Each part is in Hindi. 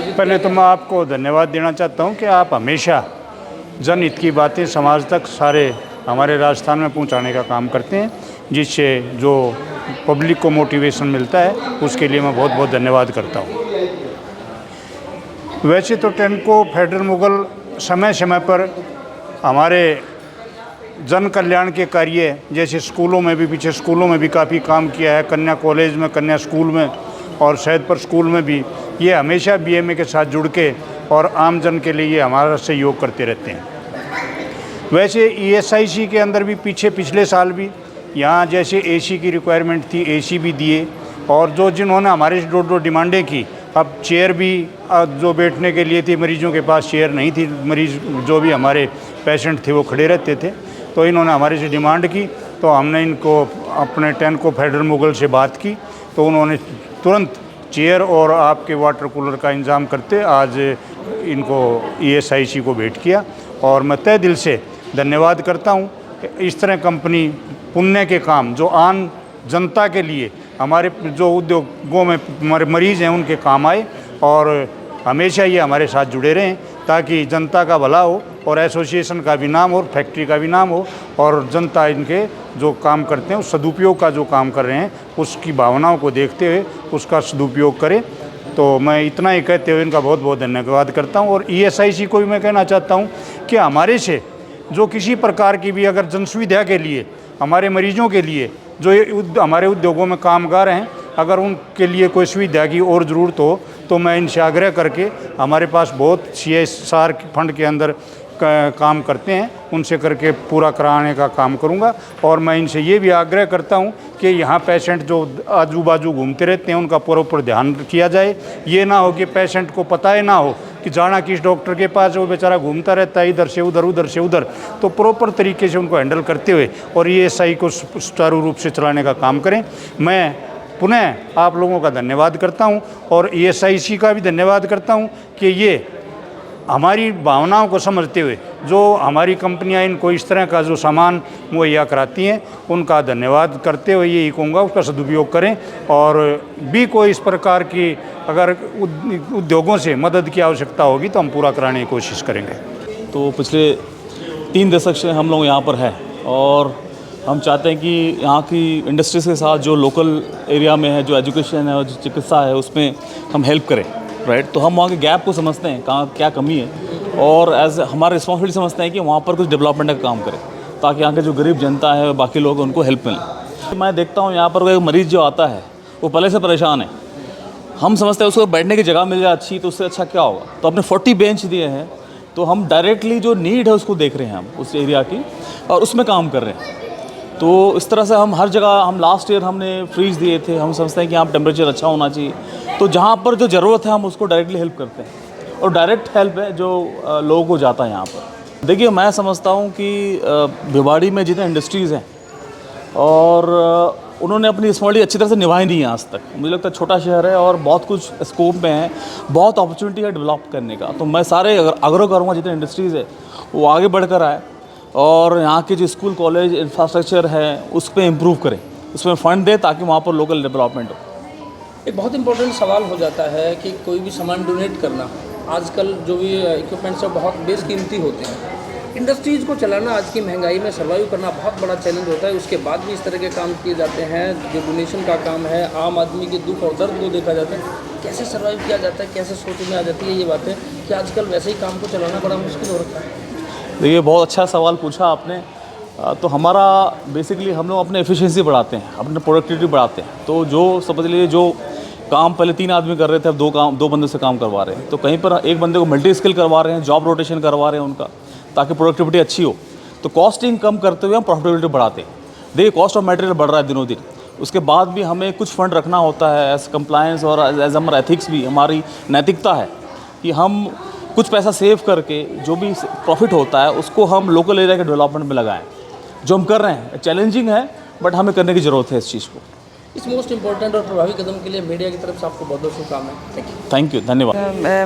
आयोजित पहले किया तो मैं आपको धन्यवाद देना चाहता हूं कि आप हमेशा जनहित की बातें समाज तक सारे हमारे राजस्थान में पहुंचाने का काम करते हैं, जिससे जो पब्लिक को मोटिवेशन मिलता है उसके लिए मैं बहुत बहुत धन्यवाद करता हूं। वैसे तो टेनको फेडरल मुगल समय समय पर हमारे जन कल्याण के कार्य, जैसे स्कूलों में भी, पीछे स्कूलों में भी काफ़ी काम किया है, कन्या कॉलेज में, कन्या स्कूल में और सैदपुर स्कूल में भी। ये हमेशा बीएमए के साथ जुड़ के और आम जन के लिए ये हमारा सहयोग करते रहते हैं। वैसे ईएसआईसी के अंदर भी पिछले साल भी यहाँ जैसे एसी की रिक्वायरमेंट थी, एसी भी दिए, और जो जिन्होंने हमारे जो डिमांडें की, अब चेयर भी जो बैठने के लिए थी, मरीजों के पास चेयर नहीं थी, मरीज जो भी हमारे पेशेंट थे वो खड़े रहते थे, तो इन्होंने हमारे से डिमांड की, तो हमने इनको अपने टेनको फेडरल मुगल से बात की, तो उन्होंने तुरंत चेयर और आपके वाटर कूलर का इंतज़ाम करते आज इनको ईएसआईसी को भेंट किया। और मैं तहे दिल से धन्यवाद करता हूँ। इस तरह कंपनी पुण्य के काम जो आम जनता के लिए, हमारे जो उद्योगों में हमारे मरीज़ हैं उनके काम आए, और हमेशा ये हमारे साथ जुड़े रहें ताकि जनता का भला हो और एसोसिएशन का भी नाम हो और फैक्ट्री का भी नाम हो, और जनता इनके जो काम करते हैं उस सदुपयोग का जो काम कर रहे हैं उसकी भावनाओं को देखते हुए उसका सदुपयोग करें। तो मैं इतना ही कहते हुए इनका बहुत बहुत धन्यवाद करता हूँ। और ईएसआईसी को भी मैं कहना चाहता हूँ कि हमारे से जो किसी प्रकार की भी अगर जन सुविधा के लिए, हमारे मरीजों के लिए जो हमारे उद्योगों में कामगार हैं, अगर उनके लिए कोई सुविधा की और ज़रूरत हो तो मैं इनसे आग्रह करके, हमारे पास बहुत CSR फंड के अंदर काम करते हैं, उनसे करके पूरा कराने का काम करूंगा। और मैं इनसे ये भी आग्रह करता हूं कि यहाँ पेशेंट जो आजू बाजू घूमते रहते हैं उनका प्रॉपर ध्यान किया जाए। ये ना हो कि पेशेंट को पता ही ना हो कि जाना किस डॉक्टर के पास, वो बेचारा घूमता रहता है इधर से उधर उधर से उधर। तो प्रॉपर तरीके से उनको हैंडल करते हुए और ईएसआई को सुचारू रूप से चलाने का काम करें। मैं पुनः आप लोगों का धन्यवाद करता हूं और ईएसआईसी का भी धन्यवाद करता हूं कि ये हमारी भावनाओं को समझते हुए जो हमारी कंपनियां इनको इस तरह का जो सामान मुहैया कराती हैं उनका धन्यवाद करते हुए यही कहूँगा उसका सदुपयोग करें। और भी कोई इस प्रकार की अगर उद्योगों से मदद की आवश्यकता होगी तो हम पूरा कराने की कोशिश करेंगे। तो पिछले 3 दशक से हम लोग यहाँ पर हैं और हम चाहते हैं कि यहाँ की इंडस्ट्रीज के साथ जो लोकल एरिया में है, जो एजुकेशन है और जो चिकित्सा है, उसमें हम हेल्प करें, राइट। तो हम वहाँ के गैप को समझते हैं, कहाँ क्या कमी है, और एज हमारा रिस्पॉन्सिबिलिटी समझते हैं कि वहाँ पर कुछ डेवलपमेंट का काम करें ताकि यहाँ के जो गरीब जनता है, बाकी लोग, उनको हेल्प मिले। मैं देखता हूँ यहाँ पर कोई मरीज़ जो आता है वो पहले से परेशान है, हम समझते हैं उसको बैठने की जगह मिल जाए अच्छी, तो उससे अच्छा क्या होगा। तो अपने 40 बेंच दिए हैं, तो हम डायरेक्टली जो नीड है उसको देख रहे हैं, हम उस एरिया की, और उसमें काम कर रहे हैं। तो इस तरह से हम हर जगह, हम लास्ट ईयर हमने फ्रीज दिए थे, हम समझते हैं कि यहाँ टेम्परेचर अच्छा होना चाहिए, तो जहाँ पर जो ज़रूरत है हम उसको डायरेक्टली हेल्प करते हैं, और डायरेक्ट हेल्प है जो लोगों को जाता है यहाँ पर। देखिए, मैं समझता हूँ कि भिवाड़ी में जितने इंडस्ट्रीज़ हैं और उन्होंने अपनी रिस्पॉन्सिबिलिटी अच्छी तरह से निभाई नहीं है आज तक। मुझे लगता है छोटा शहर है और बहुत कुछ स्कोप में है, बहुत अपॉर्चुनिटी है डेवलप करने का। तो मैं सारे आग्रह करूँगा जितने इंडस्ट्रीज़ है वो आगे बढ़कर आए और यहाँ के जो स्कूल कॉलेज इंफ्रास्ट्रक्चर है उस पर इम्प्रूव करें, उसमें फ़ंड दें ताकि वहाँ पर लोकल डेवलपमेंट हो। एक बहुत इंपॉर्टेंट सवाल हो जाता है कि कोई भी सामान डोनेट करना, आजकल जो भी इक्विपमेंट्स है बहुत बेशकीमती होते हैं। इंडस्ट्रीज़ को चलाना आज की महंगाई में सर्वाइव करना बहुत बड़ा चैलेंज होता है। उसके बाद भी इस तरह के काम किए जाते हैं जो डोनेशन का काम है, आम आदमी के दुख और दर्द को देखा जाता है, कैसे सर्वाइव किया जाता है, कैसे सोच में आ जाती है ये बातें कि आजकल वैसे ही काम को चलाना बड़ा मुश्किल हो रखा है। देखिए, बहुत अच्छा सवाल पूछा आपने। तो हमारा बेसिकली हम लोग अपने एफिशिएंसी बढ़ाते हैं, अपने प्रोडक्टिविटी बढ़ाते हैं। तो जो समझ लीजिए जो काम पहले 3 आदमी कर रहे थे, अब 2 बंदे से काम करवा रहे हैं। तो कहीं पर एक बंदे को मल्टी स्किल करवा रहे हैं, जॉब रोटेशन करवा रहे हैं उनका, ताकि प्रोडक्टिविटी अच्छी हो। तो कॉस्टिंग कम करते हुए हम प्रॉफिटेबिलिटी बढ़ाते हैं। देखिए, कॉस्ट ऑफ मटेरियल बढ़ रहा है दिनों दिन, उसके बाद भी हमें कुछ फंड रखना होता है एज कंप्लायंस और एज हमारा एथिक्स भी, हमारी नैतिकता है कि हम कुछ पैसा सेव करके जो भी प्रॉफिट होता है उसको हम लोकल एरिया के डेवलपमेंट में लगाएं। जो हम कर रहे हैं चैलेंजिंग है, बट हमें करने की ज़रूरत है इस चीज़ को। इस मोस्ट इंपॉर्टेंट और प्रभावी कदम के लिए मीडिया की तरफ से आपको बहुत बहुत शुभकामनाएं। थैंक यू, धन्यवाद।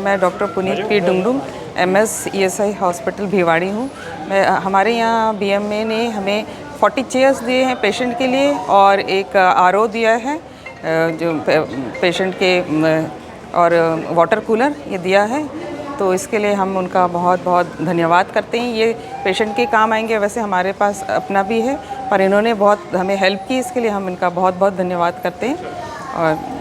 मैं doctor Puneet P Dungdung, MS ESI hospital Bhiwadi हूँ। हमारे यहाँ BMA ने हमें 40 चेयर्स दिए हैं पेशेंट के लिए और एक RO दिया है जो पेशेंट के और वाटर कूलर ये दिया है, तो इसके लिए हम उनका बहुत बहुत धन्यवाद करते हैं। ये पेशेंट के काम आएंगे, वैसे हमारे पास अपना भी है, पर इन्होंने बहुत हमें हेल्प की, इसके लिए हम इनका बहुत बहुत धन्यवाद करते हैं। और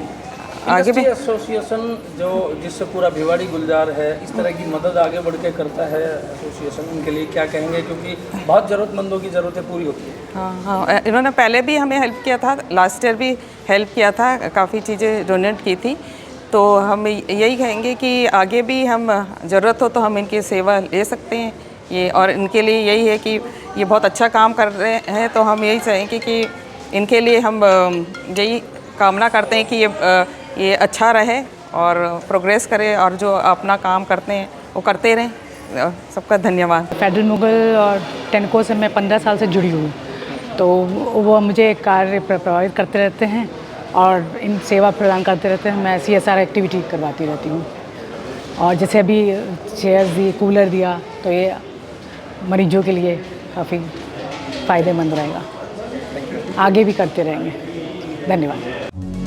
आगे भी एसोसिएशन जो जिससे पूरा भिवाड़ी गुलजार है, इस तरह की मदद आगे बढ़ के करता है एसोसिएशन, उनके लिए क्या कहेंगे, क्योंकि बहुत ज़रूरतमंदों की ज़रूरतें पूरी होती है। हाँ, इन्होंने पहले भी हमें हेल्प किया था, लास्ट ईयर भी हेल्प किया था, काफ़ी चीज़ें डोनेट की थी। तो हम यही कहेंगे कि आगे भी हम ज़रूरत हो तो हम इनकी सेवा ले सकते हैं ये, और इनके लिए यही है कि ये बहुत अच्छा काम कर रहे हैं, तो हम यही चाहेंगे कि इनके लिए हम यही कामना करते हैं कि ये अच्छा रहे और प्रोग्रेस करे, और जो अपना काम करते हैं वो करते रहें। सबका धन्यवाद। फेडरल मुगल और टेनको से मैं 15 साल से जुड़ी हूँ, तो वो मुझे कार्य प्रभावित करते रहते हैं और इन सेवा प्रदान करते रहते हैं। मैं CSR एक्टिविटी करवाती रहती हूँ, और जैसे अभी चेयर्स दी, कूलर दिया, तो ये मरीजों के लिए काफ़ी फ़ायदेमंद रहेगा। आगे भी करते रहेंगे। धन्यवाद।